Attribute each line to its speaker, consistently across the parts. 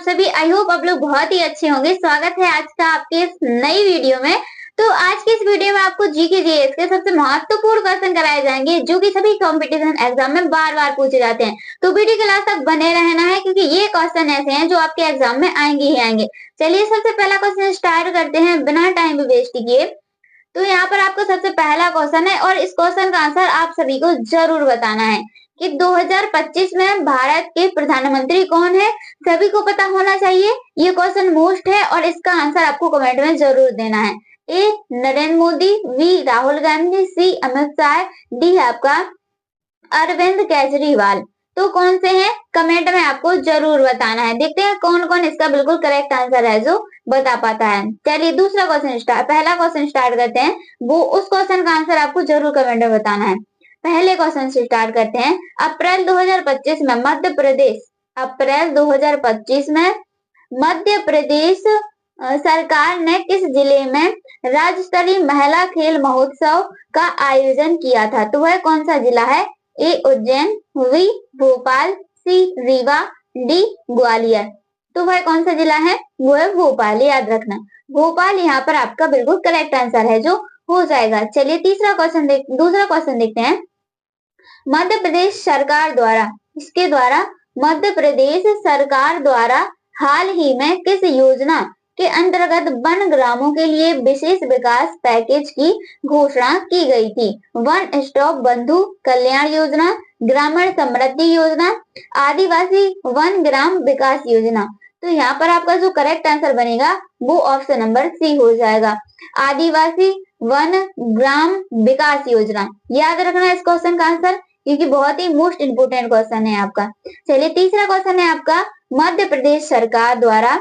Speaker 1: सभी? I hope आप लोग बहुत ही अच्छे होंगे। स्वागत है आज का आपके इस नई वीडियो में। तो आज की इस वीडियो में आपको जीके जीएस के सबसे महत्वपूर्ण क्वेश्चन कराए जाएंगे जो कि सभी कंपटीशन एग्जाम में बार बार पूछे जाते हैं। तो वीडियो के लास्ट तक बने रहना है क्योंकि ये क्वेश्चन ऐसे हैं जो आपके एग्जाम में आएंगे ही आएंगे। चलिए सबसे पहला क्वेश्चन स्टार्ट करते हैं बिना टाइम वेस्ट किए। तो यहाँ पर आपको सबसे पहला क्वेश्चन है और इस क्वेश्चन का आंसर आप सभी को जरूर बताना है कि 2025 में भारत के प्रधानमंत्री कौन है। सभी को पता होना चाहिए। ये क्वेश्चन मोस्ट है और इसका आंसर आपको कमेंट में जरूर देना है। ए नरेंद्र मोदी, बी राहुल गांधी, सी अमित शाह, डी है आपका अरविंद केजरीवाल। तो कौन से हैं कमेंट में आपको जरूर बताना है। देखते हैं कौन कौन इसका बिल्कुल करेक्ट आंसर है जो बता पाता है। चलिए दूसरा क्वेश्चन स्टार्ट, पहला क्वेश्चन स्टार्ट करते हैं। वो उस क्वेश्चन का आंसर आपको जरूर कमेंट में बताना है। पहले क्वेश्चन से स्टार्ट करते हैं। अप्रैल 2025 में मध्य प्रदेश, अप्रैल 2025 में मध्य प्रदेश सरकार ने किस जिले में राज्य स्तरीय महिला खेल महोत्सव का आयोजन किया था। तो वह कौन सा जिला है। ए उज्जैन, बी भोपाल, सी रीवा, डी ग्वालियर। तो वह कौन सा जिला है, वो है भोपाल। याद रखना भोपाल यहाँ पर आपका बिल्कुल करेक्ट आंसर है जो हो जाएगा। चलिए दूसरा क्वेश्चन देखते हैं। मध्य प्रदेश सरकार द्वारा, इसके द्वारा मध्य प्रदेश सरकार द्वारा हाल ही में किस योजना के अंतर्गत वन ग्रामों के लिए विशेष विकास पैकेज की घोषणा की गई थी। वन स्टॉप बंधु कल्याण योजना, ग्रामीण समृद्धि योजना, आदिवासी वन ग्राम विकास योजना। तो यहाँ पर आपका जो करेक्ट आंसर बनेगा वो ऑप्शन नंबर सी हो जाएगा, आदिवासी वन ग्राम विकास योजना। याद रखना इस क्वेश्चन का आंसर क्योंकि बहुत ही मोस्ट इंपोर्टेंट क्वेश्चन है आपका। चलिए तीसरा क्वेश्चन है आपका मध्य प्रदेश सरकार द्वारा,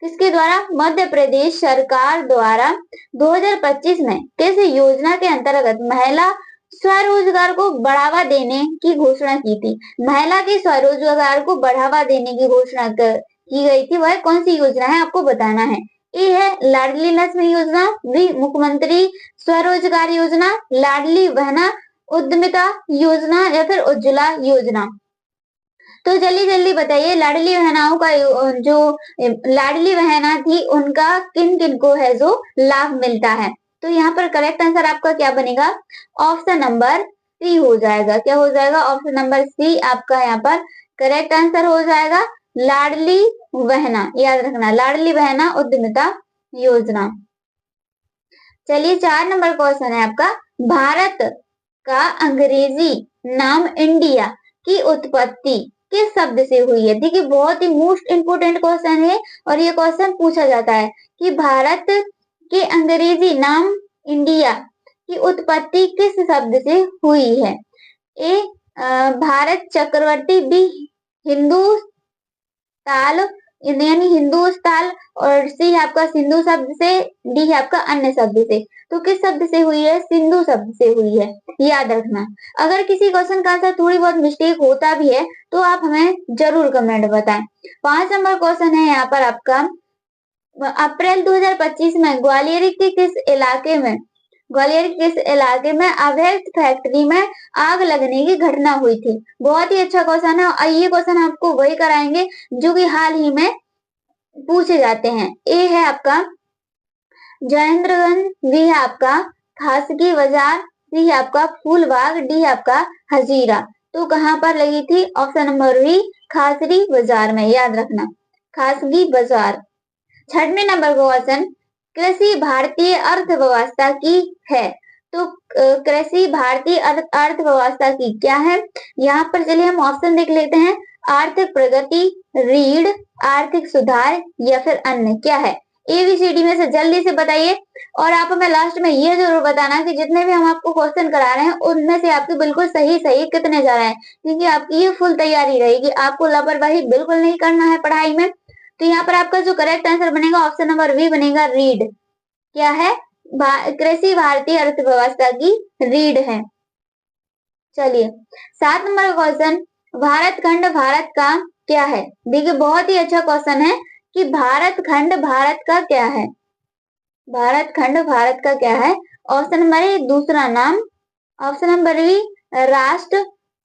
Speaker 1: किसके द्वारा, मध्य प्रदेश सरकार द्वारा 2025 में किस योजना के अंतर्गत महिला स्वरोजगार को बढ़ावा देने की घोषणा की थी। महिला के स्वरोजगार को बढ़ावा देने की घोषणा की गई थी, वह कौन सी योजना है आपको बताना है। ए है लाडली लक्ष्मी योजना, बी मुख्यमंत्री स्वरोजगार योजना, लाडली बहना उद्यमिता योजना या फिर उज्ज्वला योजना। तो जल्दी जल्दी बताइए लाडली बहनाओं का जो लाडली बहना थी उनका किन किन को है जो लाभ मिलता है। तो यहाँ पर करेक्ट आंसर आपका क्या बनेगा, ऑप्शन नंबर सी हो जाएगा। क्या हो जाएगा, ऑप्शन नंबर सी आपका यहाँ पर करेक्ट आंसर हो जाएगा, लाडली बहना। याद रखना लाडली बहना उद्यमिता योजना। चलिए 4 नंबर क्वेश्चन है आपका, भारत का अंग्रेजी नाम इंडिया की उत्पत्ति किस शब्द से हुई है। देखिए बहुत ही मोस्ट इंपोर्टेंट क्वेश्चन है और ये क्वेश्चन पूछा जाता है कि भारत के अंग्रेजी नाम इंडिया की उत्पत्ति किस शब्द से हुई है। ए भारत चक्रवर्ती, बी हिंदुस्तान यानी हिंदुस्तान, और सी है आपका सिंधु शब्द से, डी है आपका अन्य शब्द से। तो किस शब्द से हुई है, सिंधु शब्द से हुई है। याद रखना अगर किसी क्वेश्चन का आंसर थोड़ी बहुत मिस्टेक होता भी है तो आप हमें जरूर कमेंट बताएं। 5 नंबर क्वेश्चन है यहाँ पर आपका, अप्रैल 2025 में ग्वालियर के किस इलाके में अवैध फैक्ट्री में आग लगने की घटना हुई थी। बहुत ही अच्छा क्वेश्चन है और ये क्वेश्चन आपको वही कराएंगे जो कि हाल ही में पूछे जाते हैं। ए है आपका जयेंद्रगंज, बी है आपका खासगी बाजार, सी है आपका फूलबाग, डी है आपका हजीरा। तो कहाँ पर लगी थी, ऑप्शन नंबर बी खासगी बाजार में। याद रखना खासगी बाजार। 6वें नंबर क्वेश्चन, कृषि भारतीय अर्थव्यवस्था की है। तो कृषि भारतीय अर्थव्यवस्था की क्या है। यहाँ पर चलिए हम ऑप्शन देख लेते हैं, आर्थिक प्रगति, रीढ़, आर्थिक सुधार या फिर अन्य। क्या है, एबीसीडी में से जल्दी से बताइए। और आप हमें लास्ट में ये जरूर बताना कि जितने भी हम आपको क्वेश्चन करा रहे हैं उनमें से आपके बिल्कुल सही सही कितने जा रहे हैं, क्योंकि आपकी ये फुल तैयारी रहेगी। आपको लापरवाही बिल्कुल नहीं करना है पढ़ाई में। तो यहाँ पर आपका जो करेक्ट आंसर बनेगा ऑप्शन नंबर बी बनेगा, रीढ़। क्या है, कृषि भारतीय अर्थव्यवस्था की रीढ़ है। चलिए 7 नंबर क्वेश्चन, भारत खंड भारत का क्या है। देखिए बहुत ही अच्छा क्वेश्चन है कि भारत खंड भारत का क्या है। भारत खंड भारत का क्या है, ऑप्शन नंबर ए दूसरा नाम, ऑप्शन नंबर बी राष्ट्र,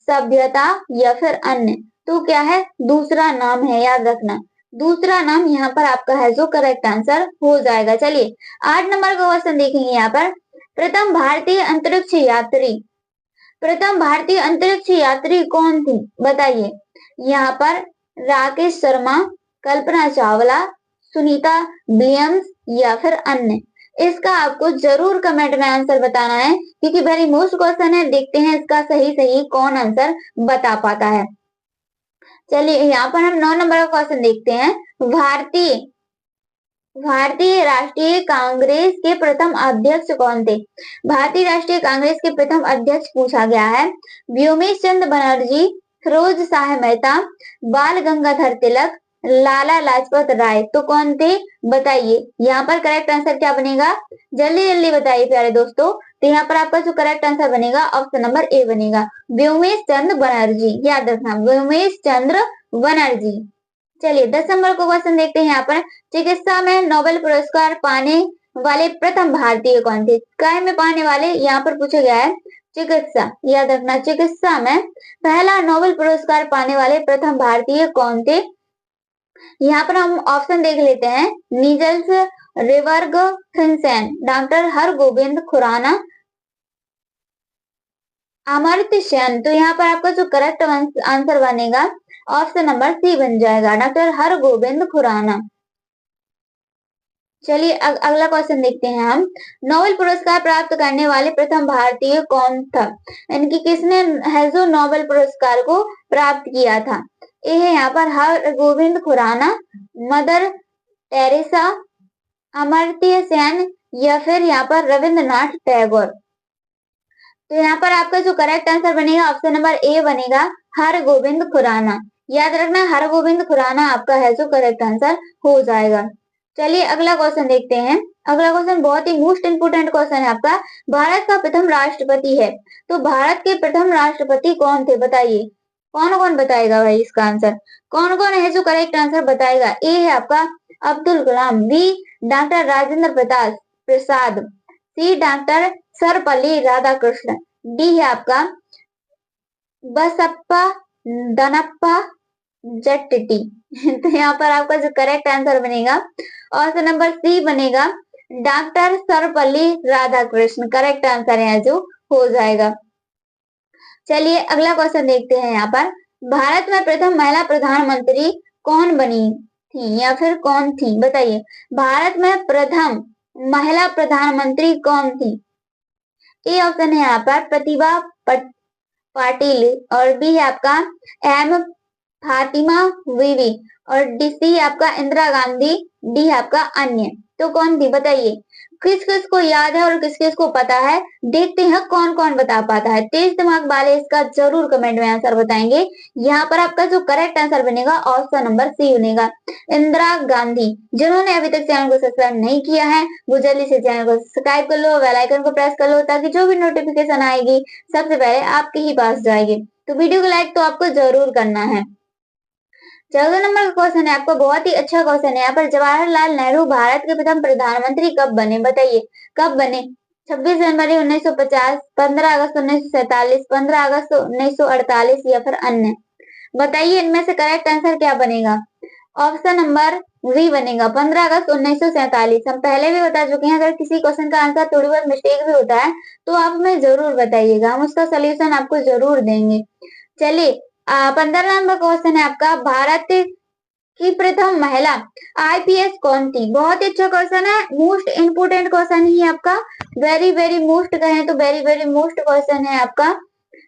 Speaker 1: सभ्यता या फिर अन्य। तो क्या है, दूसरा नाम है। याद रखना दूसरा नाम यहाँ पर आपका है जो करेक्ट आंसर हो जाएगा। चलिए 8 नंबर का क्वेश्चन देखेंगे यहाँ पर। प्रथम भारतीय अंतरिक्ष यात्री, प्रथम भारतीय अंतरिक्ष यात्री कौन थी बताइए। यहाँ पर राकेश शर्मा, कल्पना चावला, सुनीता विलियम्स या फिर अन्य। इसका आपको जरूर कमेंट में आंसर बताना है, क्योंकि वेरी मोस्ट क्वेश्चन है। देखते हैं इसका सही सही कौन आंसर बता पाता है। चलिए यहाँ पर हम 9 नंबर का क्वेश्चन देखते हैं। भारतीय भारतीय राष्ट्रीय कांग्रेस के प्रथम अध्यक्ष कौन थे? भारतीय राष्ट्रीय कांग्रेस के प्रथम अध्यक्ष पूछा गया है। व्योमेश चंद्र बनर्जी, फिरोज शाह मेहता, बाल गंगाधर तिलक, लाला लाजपत राय। तो कौन थे बताइए। यहाँ पर करेक्ट आंसर क्या बनेगा, जल्दी जल्दी बताइए प्यारे दोस्तों। तो यहाँ पर आपका जो करेक्ट आंसर बनेगा ऑप्शन नंबर ए बनेगा, व्योमेश चंद्र बनर्जी। याद रखना, व्योमेश चंद्र बनर्जी। चलिए 10 नंबर को क्वेश्चन देखते हैं यहाँ पर। चिकित्सा में नोबेल पुरस्कार पाने वाले प्रथम भारतीय कौन थे? काय में पाने वाले यहाँ पर पूछा गया है चिकित्सा। याद रखना, चिकित्सा में पहला नोबेल पुरस्कार पाने वाले प्रथम भारतीय कौन थे? यहाँ पर हम ऑप्शन देख लेते हैं। नीजल्स रिवर्ग फिनसेन, डॉक्टर हरगोविंद खुराना, अमर्त्य सेन। तो यहाँ पर आपका जो करेक्ट आंसर बनेगा ऑप्शन नंबर सी बन जाएगा, डॉक्टर हरगोविंद खुराना। चलिए अगला क्वेश्चन देखते हैं हम। नोबेल पुरस्कार प्राप्त करने वाले प्रथम भारतीय कौन था? इनकी किसने है जो नोबेल पुरस्कार को प्राप्त किया था? ये है यहाँ पर हरगोविंद खुराना, मदर टेरेसा, अमर्त्य सेन या फिर यहाँ पर रविंद्रनाथ टैगोर। तो यहाँ पर आपका जो करेक्ट आंसर बनेगा ऑप्शन नंबर ए बनेगा, हरगोविंद खुराना। याद रखना, हरगोविंद खुराना आपका है जो करेक्ट आंसर हो जाएगा। चलिए अगला क्वेश्चन देखते हैं। अगला क्वेश्चन बहुत ही मोस्ट इंपोर्टेंट क्वेश्चन है आपका। भारत का प्रथम राष्ट्रपति है, तो भारत के प्रथम राष्ट्रपति कौन थे बताइए। कौन कौन बताएगा भाई इसका आंसर? कौन कौन है जो करेक्ट आंसर बताएगा? ए है आपका अब्दुल कलाम, बी डॉक्टर राजेंद्र प्रसाद, सी डॉक्टर सर्वपल्ली राधाकृष्ण, डी है आपका बसप्पा दनप्पा जट्टी। तो यहाँ पर आपका जो करेक्ट आंसर बनेगा ऑप्शन नंबर सी बनेगा, doctor Sarvepalli Radhakrishna. Correct answer यहाँ जो हो जाएगा। चलिए अगला क्वेश्चन देखते हैं यहाँ पर। भारत में प्रथम महिला प्रधानमंत्री कौन बनी थी या फिर कौन थी बताइए। भारत में प्रथम महिला प्रधानमंत्री कौन थी? ए ऑप्शन है यहाँ पर प्रतिभा पाटिल, और बी है आपका एम फातिमा बीवी, और डी सी आपका इंदिरा गांधी, डी है आपका अन्य। तो कौन थी बताइए। किस किस को याद है और किस किस को पता है, देखते हैं कौन कौन बता पाता है। तेज दिमाग वाले इसका जरूर कमेंट में आंसर बताएंगे। यहाँ पर आपका जो करेक्ट आंसर बनेगा ऑप्शन नंबर सी बनेगा, इंदिरा गांधी। जिन्होंने अभी तक चैनल को सब्सक्राइब नहीं किया है वो जल्दी से चैनल को सब्सक्राइब कर लो, बेल आइकन को प्रेस कर लो, ताकि जो भी नोटिफिकेशन आएगी सबसे पहले आपके ही पास जाएगी। तो वीडियो को लाइक तो आपको जरूर करना है। 14 नंबर का क्वेश्चन है आपको, बहुत ही अच्छा क्वेश्चन है। यहाँ पर जवाहरलाल नेहरू भारत के प्रथम प्रधानमंत्री कब बने बताइए। कब बने? 26 जनवरी 1950, 15 अगस्त 1947, 15 अगस्त 1948 या फिर अन्य। बताइए इनमें से करेक्ट आंसर क्या बनेगा। ऑप्शन नंबर वी बनेगा, 15 अगस्त 1947। हम पहले भी बता चुके हैं, अगर किसी क्वेश्चन का आंसर थोड़ी बहुत मिस्टेक भी होता है तो आप हमें जरूर बताइएगा, हम उसका सोल्यूशन आपको जरूर देंगे। चलिए 15 नंबर क्वेश्चन है आपका। भारत की प्रथम महिला आईपीएस कौन थी? बहुत ही अच्छा क्वेश्चन है, मोस्ट इंपोर्टेंट क्वेश्चन ही है आपका। वेरी वेरी मोस्ट कहें तो वेरी वेरी मोस्ट क्वेश्चन है आपका।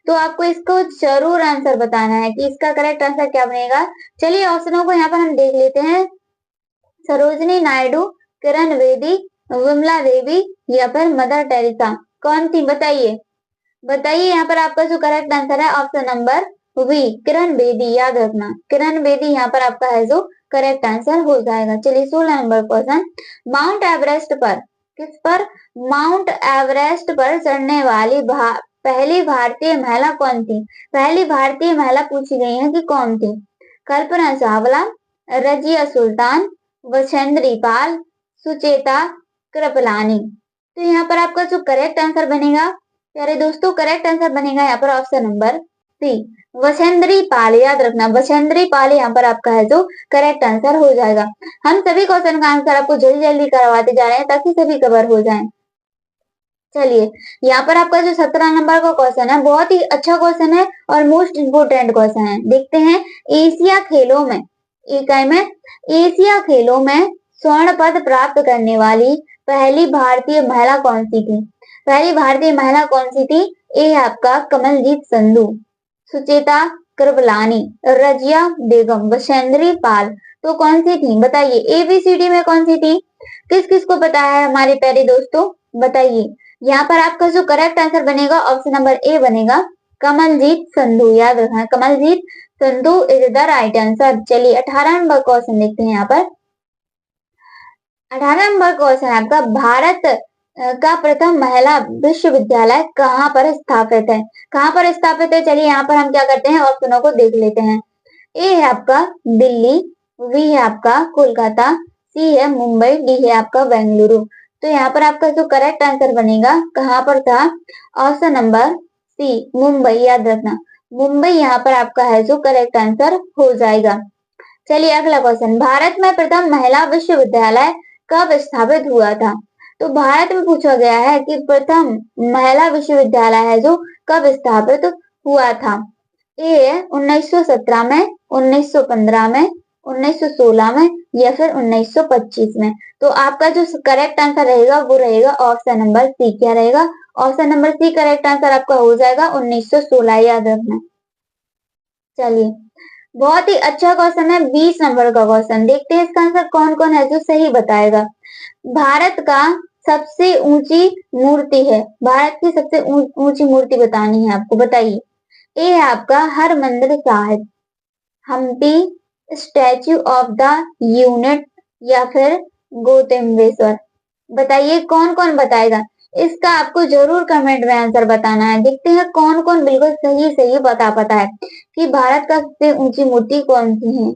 Speaker 1: तो आपको इसको जरूर आंसर बताना है कि इसका करेक्ट आंसर क्या बनेगा। चलिए ऑप्शनों को यहाँ पर हम देख लेते हैं। सरोजनी नायडू, किरण बेदी, विमला देवी या फिर मदर टेरेसा। कौन थी बताइए। बताइए यहाँ पर आपका जो करेक्ट आंसर है option number we, Kiran Bedi. याद रखना, किरण बेदी यहाँ पर आपका है जो करेक्ट आंसर हो जाएगा। चलिए 16 नंबर क्वेश्चन। माउंट एवरेस्ट पर, किस पर? माउंट एवरेस्ट पर चढ़ने वाली पहली भारतीय महिला कौन थी? पहली भारतीय महिला पूछी गई है कि कौन थी। कल्पना चावला, रजिया सुल्तान, वछेंद्री पाल, सुचेता कृपलानी। तो यहाँ पर आपका जो करेक्ट आंसर बनेगा प्यारे दोस्तों, करेक्ट आंसर बनेगा यहाँ पर ऑप्शन नंबर सी वसेंद्री पाल, याद रखना वसेंद्री पाल यहाँ पर आपका है जो करेक्ट आंसर हो जाएगा। हम सभी क्वेश्चन का आंसर आपको जल्दी जल्दी करवाते जा रहे हैं ताकि सभी कवर हो जाएं। चलिए, यहाँ पर आपका जो 17 नंबर का क्वेश्चन है बहुत ही अच्छा क्वेश्चन है और मोस्ट इम्पोर्टेंट क्वेश्चन है। देखते हैं, एशिया खेलों में इकाई में एशिया खेलों में स्वर्ण पद प्राप्त करने वाली पहली भारतीय महिला कौन सी थी? पहली भारतीय महिला कौन सी थी? ए है आपका कमलजीत संधू, सुचेता कृपलानी, रजिया बेगम, वसेंद्री पाल। तो कौन सी थी बताइए, एबीसीडी में कौन सी थी? किस किस को पता है हमारे प्यारे दोस्तों, बताइए। यहाँ पर आपका जो करेक्ट आंसर बनेगा ऑप्शन नंबर ए बनेगा, कमलजीत संधू। याद रखना, Kamaljeet Sandhu is the right answer. चलिए 18 नंबर क्वेश्चन देखते हैं। यहाँ पर 18 नंबर क्वेश्चन आपका, भारत का प्रथम महिला विश्वविद्यालय कहाँ पर स्थापित है? कहाँ पर स्थापित है? चलिए यहाँ पर हम क्या करते हैं, ऑप्शनों को देख लेते हैं। ए है आपका दिल्ली, बी है आपका कोलकाता, सी है मुंबई, डी है आपका बेंगलुरु। तो यहाँ पर आपका जो करेक्ट आंसर बनेगा कहाँ पर था? Option number C Mumbai. याद रखना, मुंबई यहाँ पर आपका है जो करेक्ट आंसर हो जाएगा। चलिए अगला क्वेश्चन, भारत में प्रथम महिला विश्वविद्यालय कब स्थापित हुआ था? तो भारत में पूछा गया है कि प्रथम महिला विश्वविद्यालय है जो कब स्थापित हुआ था? ए 1917 में, 1915 में, 1916 में या फिर 1925 में। तो आपका जो करेक्ट आंसर रहेगा वो रहेगा ऑप्शन नंबर सी। क्या रहेगा? Option number C correct answer आपका हो जाएगा 1916। याद रखना। चलिए, बहुत ही अच्छा क्वेश्चन है, 20 नंबर का क्वेश्चन। देखते हैं इसका आंसर कौन कौन है जो सही बताएगा। भारत का सबसे ऊंची मूर्ति है, भारत की सबसे ऊंची मूर्ति बतानी है आपको, बताइए। ए है आपका Harmandir Sahib, Hampi, Statue of the Unity या फिर गौतमेश्वर। बताइए कौन कौन बताएगा। इसका आपको जरूर कमेंट में आंसर बताना है। देखते हैं कौन कौन बिल्कुल सही सही बता पाता है कि भारत का सबसे ऊंची मूर्ति कौन सी है।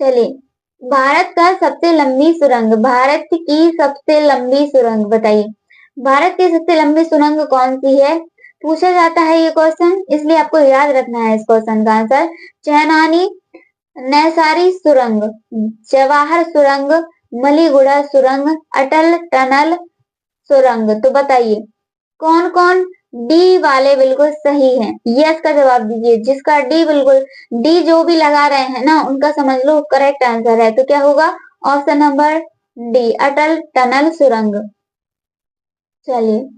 Speaker 1: चलिए, भारत का सबसे लंबी सुरंग, भारत की सबसे लंबी सुरंग बताइए। भारत की सबसे लंबी सुरंग कौन सी है? पूछा जाता है ये क्वेश्चन, इसलिए आपको याद रखना है इस क्वेश्चन का आंसर। चैनानी नैसारी सुरंग, जवाहर सुरंग, मलीगुड़ा सुरंग, अटल टनल सुरंग। तो बताइए कौन कौन डी वाले बिल्कुल सही हैं? यस का जवाब दीजिए। जिसका डी बिल्कुल, डी जो भी लगा रहे हैं ना उनका समझ लो करेक्ट आंसर है। तो क्या होगा? ऑप्शन नंबर डी, अटल टनल सुरंग। चलिए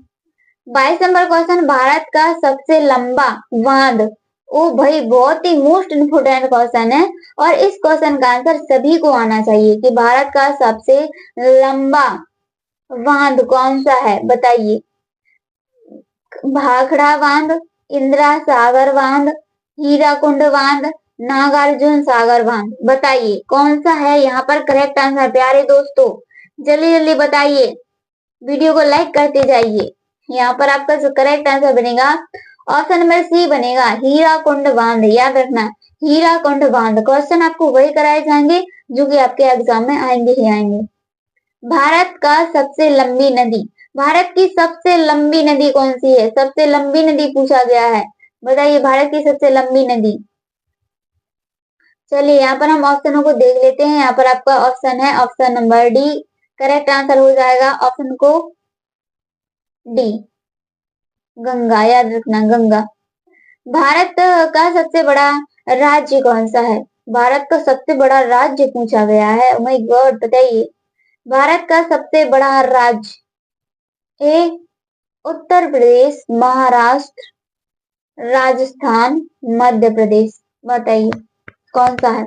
Speaker 1: 22 नंबर क्वेश्चन, भारत का सबसे लंबा बांध। ओ भाई, बहुत ही मोस्ट इम्पोर्टेंट क्वेश्चन है और इस क्वेश्चन का आंसर सभी को आना चाहिए कि भारत का सबसे लंबा बांध कौन सा है, बताइए। भाखड़ा बांध, इंदिरा सागर बांध, हीराकुंड बांध, नागार्जुन सागर बांध। बताइए कौन सा है यहाँ पर करेक्ट आंसर। प्यारे दोस्तों जल्दी जल्दी बताइए, वीडियो को लाइक करते जाइए। यहाँ पर आपका जो करेक्ट आंसर बनेगा ऑप्शन नंबर सी बनेगा, हीराकुंड बांध। याद रखना, हीराकुंड बांध। क्वेश्चन आपको वही कराए जाएंगे जो कि आपके एग्जाम में आएंगे ही आएंगे। भारत का सबसे लंबी नदी, भारत की सबसे लंबी नदी कौन सी है? सबसे लंबी नदी पूछा गया है, बताइए भारत की सबसे लंबी नदी। चलिए यहाँ पर हम ऑप्शनों को देख लेते हैं। यहाँ पर आपका ऑप्शन है option number D, correct answer हो जाएगा ऑप्शन को डी, गंगा। याद रखना, गंगा। भारत का सबसे बड़ा राज्य कौन सा है? भारत का सबसे बड़ा राज्य पूछा गया है। ओह माय गॉड, बताइए भारत का सबसे बड़ा राज्य। ए उत्तर प्रदेश, महाराष्ट्र, राजस्थान, मध्य प्रदेश। बताइए कौन सा है?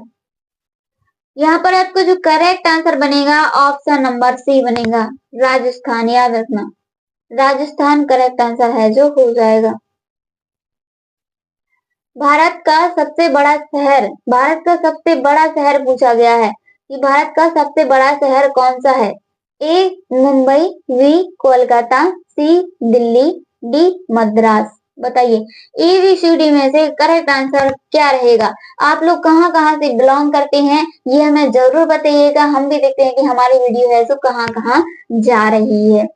Speaker 1: यहाँ पर आपको जो करेक्ट आंसर बनेगा ऑप्शन नंबर सी बनेगा, राजस्थान। याद रखना, राजस्थान करेक्ट आंसर है जो हो जाएगा। भारत का सबसे बड़ा शहर, भारत का सबसे बड़ा शहर पूछा गया है कि भारत का सबसे बड़ा शहर कौन सा है? ए मुंबई, बी कोलकाता, सी दिल्ली, डी मद्रास। बताइए एबीसीडी में से करेक्ट आंसर क्या रहेगा? आप लोग कहाँ कहाँ से बिलोंग करते हैं ये हमें जरूर बताइएगा। हम भी देखते हैं कि हमारी वीडियो है जो कहाँ कहाँ जा रही है।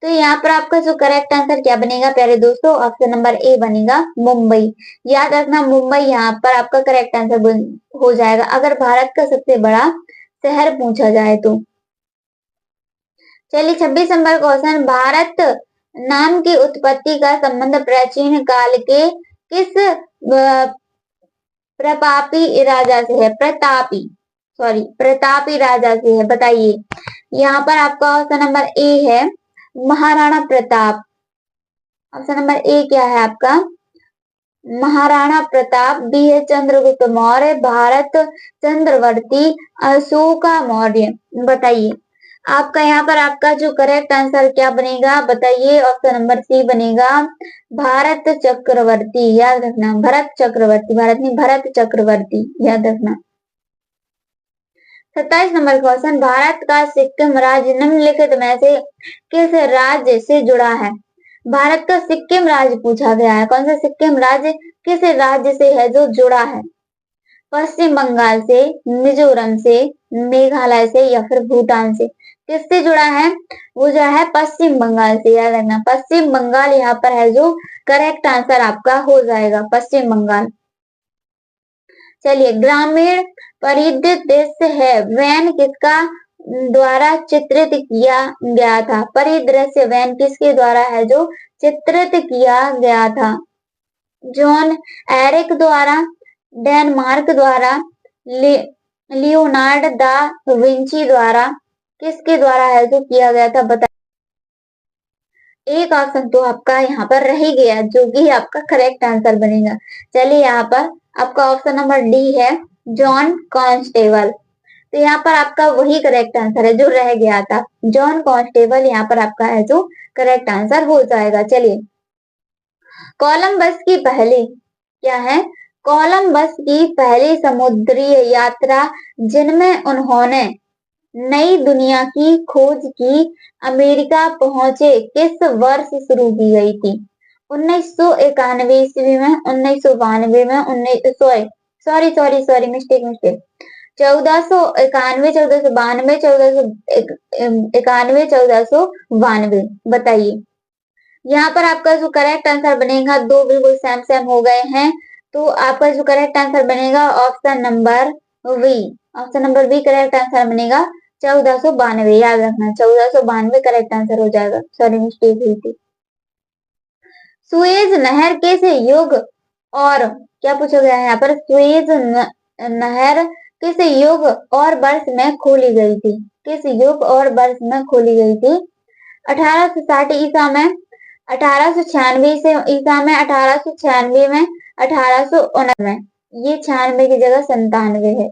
Speaker 1: तो यहाँ पर आपका जो करेक्ट आंसर क्या बनेगा प्यारे दोस्तों, ऑप्शन नंबर ए बनेगा मुंबई। याद रखना मुंबई यहाँ पर आपका करेक्ट आंसर हो जाएगा अगर भारत का सबसे बड़ा शहर पूछा जाए तो। चलिए 26 नंबर क्वेश्चन, भारत नाम की उत्पत्ति का संबंध प्राचीन काल के किस प्रतापी राजा से है? प्रतापी राजा से है, बताइए। यहाँ पर आपका ऑप्शन नंबर ए है महाराणा प्रताप। ऑप्शन नंबर ए क्या है आपका? महाराणा प्रताप। बी है चंद्रगुप्त मौर्य, भारत चंद्रवर्ती, अशोका मौर्य। बताइए आपका यहाँ पर आपका जो करेक्ट आंसर क्या बनेगा, बताइए। ऑप्शन नंबर सी बनेगा भारत चक्रवर्ती। याद रखना भरत चक्रवर्ती, भारत नहीं भरत चक्रवर्ती, याद रखना। 27 नंबर क्वेश्चन, भारत का सिक्किम राज्य निम्नलिखित में से किस राज्य से जुड़ा है? भारत का सिक्किम राज्य पूछा गया है, कौन सा सिक्किम राज्य किस राज्य से है जो जुड़ा है? पश्चिम बंगाल से, मिजोरम से, मेघालय से या फिर भूटान से? किससे जुड़ा है? वो जो है पश्चिम बंगाल से, याद रखना पश्चिम बंगाल यहाँ पर है जो करेक्ट आंसर आपका हो जाएगा, पश्चिम बंगाल। चलिए ग्रामीण परिदृश्य है वैन किसका द्वारा चित्रित किया गया था? परिदृश्य वैन किसके द्वारा है जो चित्रित किया गया था? जॉन एरिक द्वारा, डेनमार्क द्वारा, लियोनार्ड दा विंची द्वारा, किसके द्वारा है जो किया गया था? बता। एक ऑप्शन तो आपका यहाँ पर रह ही गया जो कि आपका करेक्ट आंसर बनेगा। चलिए यहाँ पर आपका ऑप्शन नंबर डी है जॉन कॉन्स्टेबल। तो यहाँ पर आपका वही करेक्ट आंसर है जो रह गया था, जॉन कॉन्स्टेबल यहाँ पर आपका है जो करेक्ट आंसर हो जाएगा। चलिए कोलंबस की पहली क्या है? कोलंबस की पहली समुद्री यात्रा जिनमें उन्होंने नई दुनिया की खोज की अमेरिका पहुंचे किस वर्ष शुरू की गई थी? 1991 ईस्वी में, 1992 में, 1491, 1492, 1491, बताइए। यहाँ पर आपका जो करेक्ट आंसर बनेगा, दो बिल्कुल सेम सेम हो गए हैं, तो आपका जो करेक्ट आंसर बनेगा option number B. Option number B correct answer बनेगा 1492। याद रखना 1492 करेक्ट आंसर हो जाएगा, सॉरी मिस्टेक हुई थी। सुएज नहर किस युग और क्या पूछा गया है यहाँ पर? सुएज नहर किस युग और वर्ष में खोली गई थी? किस युग और वर्ष में खोली गई थी? 1860 ईसा में, 1896 से ईसा में, 1896 में, 1869 में। ये 96 की जगह 97 है।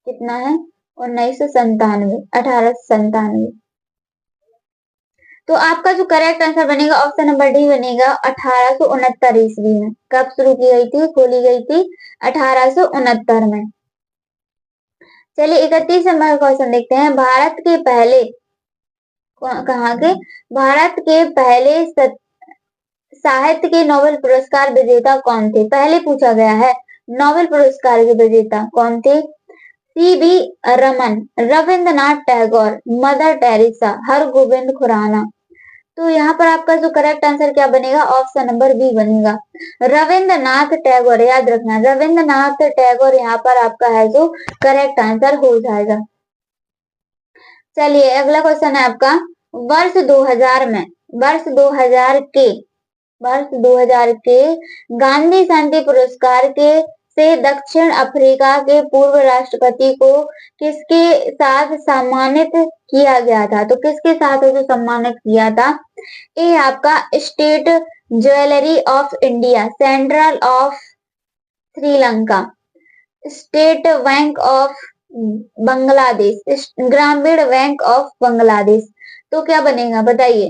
Speaker 1: कितना है? 1997, 1897। तो आपका जो करेक्ट आंसर बनेगा ऑप्शन नंबर डी बनेगा 1869 ईस्वी में। कब शुरू की गई थी, खोली गई थी? 1869 में। चलिए 31 नंबर क्वेश्चन देखते हैं, भारत के पहले कहाँ के? भारत के पहले साहित्य के नोबेल पुरस्कार विजेता कौन थे? पहले पूछा गया है, नोबेल पुरस्कार के विजेता कौन थे? C V. Raman, Rabindranath Tagore, Mother Teresa, Hargobind Khorana. तो यहाँ पर आपका जो करेक्ट आंसर क्या बनेगा? ऑप्शन नंबर बी बनेगा रविंद्रनाथ टैगोर। याद रखना रविंद्रनाथ टैगोर यहाँ पर आपका है जो करेक्ट आंसर हो जाएगा। चलिए अगला क्वेश्चन है आपका, वर्ष 2000 में, वर्ष 2000 के गांधी शांति पुरस्कार के से दक्षिण अफ्रीका के पूर्व राष्ट्रपति को किसके साथ सम्मानित किया गया था? तो किसके साथ जो सम्मानित किया था? ये आपका state jewellery of India, central of Sri Lanka, state bank of Bangladesh, ग्रामीण बैंक ऑफ बांग्लादेश। तो क्या बनेगा बताइए,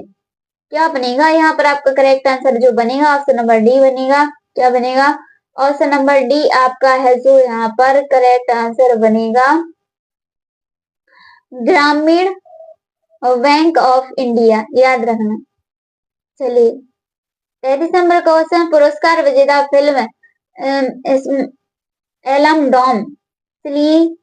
Speaker 1: क्या बनेगा? यहाँ पर आपका करेक्ट आंसर जो बनेगा ऑप्शन नंबर डी बनेगा। क्या बनेगा? ऑप्शन नंबर डी आपका है जो यहाँ पर करेक्ट आंसर बनेगा ग्रामीण बैंक ऑफ इंडिया। याद रखना। चलिए 33 नंबर क्वेश्चन, पुरस्कार विजेता फिल्म एलमडॉम सिलीन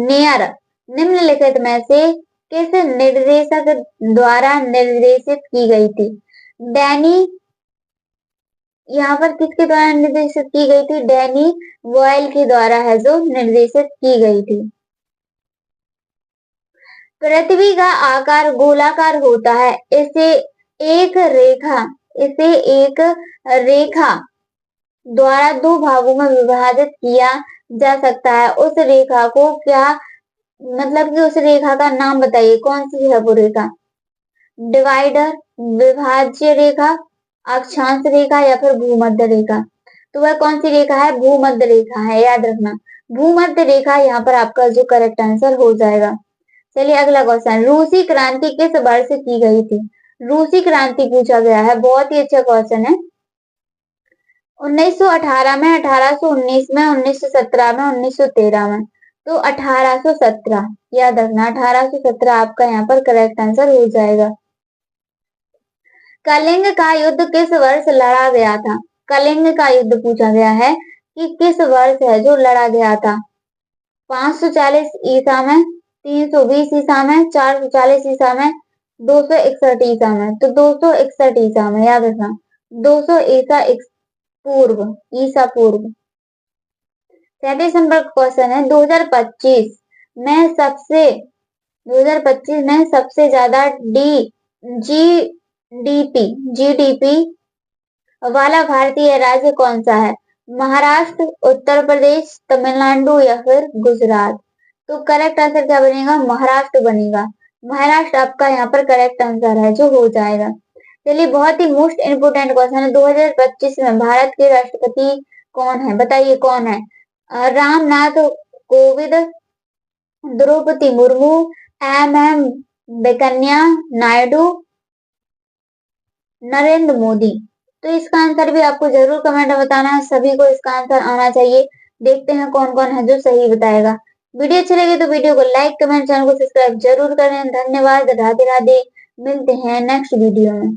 Speaker 1: नेयर निम्नलिखित में से किस निर्देशक द्वारा निर्देशित की गई थी? डैनी, यहाँ पर किसके द्वारा निर्देशित की गई थी? डैनी बॉयल के द्वारा है जो निर्देशित की गई थी। पृथ्वी का आकार गोलाकार होता है, इसे एक रेखा द्वारा दो भागों में विभाजित किया जा सकता है। उस रेखा को क्या, मतलब कि उस रेखा का नाम बताइए, कौन सी है वो रेखा? डिवाइडर, विभाज्य रेखा, अक्षांश रेखा या फिर भूमध्य रेखा? तो वह कौन सी रेखा है? भूमध्य रेखा है, याद रखना। भूमध्य रेखा यहाँ पर आपका जो करेक्ट आंसर हो जाएगा। चलिए अगला क्वेश्चन, रूसी क्रांति किस वर्ष की गई थी? रूसी क्रांति पूछा गया है, बहुत ही अच्छा क्वेश्चन है। 1918 में, 1819 में, 1917 में, 1913 में? तो 1817, याद रखना 1817 आपका यहाँ पर करेक्ट आंसर हो जाएगा। कलिंग का युद्ध किस वर्ष लड़ा गया था? कलिंग का युद्ध पूछा गया है कि किस वर्ष है जो लड़ा गया था? 540 ईसा में, 320 ईसा में, 440 ईसा में, 261 ईसा में? तो 261 ईसा में, याद रखना 200 ईसा पूर्व। 37 नंबर क्वेश्चन है, 2025 में सबसे ज्यादा जीडीपी वाला भारतीय राज्य कौन सा है? महाराष्ट्र, उत्तर प्रदेश, तमिलनाडु या फिर गुजरात? तो करेक्ट आंसर क्या बनेगा? महाराष्ट्र बनेगा। महाराष्ट्र आपका यहाँ पर करेक्ट आंसर है जो हो जाएगा। चलिए बहुत ही मोस्ट इम्पोर्टेंट क्वेश्चन है, 2025 में भारत के राष्ट्रपति कौन है? बताइए कौन है? रामनाथ कोविंद, द्रौपदी मुर्मू, एम वेंकैया नायडू, नरेंद्र मोदी? तो इसका आंसर भी आपको जरूर कमेंट में बताना है, सभी को इसका आंसर आना चाहिए। देखते हैं कौन कौन है जो सही बताएगा। वीडियो अच्छी लगी तो वीडियो को लाइक, कमेंट, चैनल को सब्सक्राइब जरूर करें। धन्यवाद, राधे राधे। मिलते हैं नेक्स्ट वीडियो में।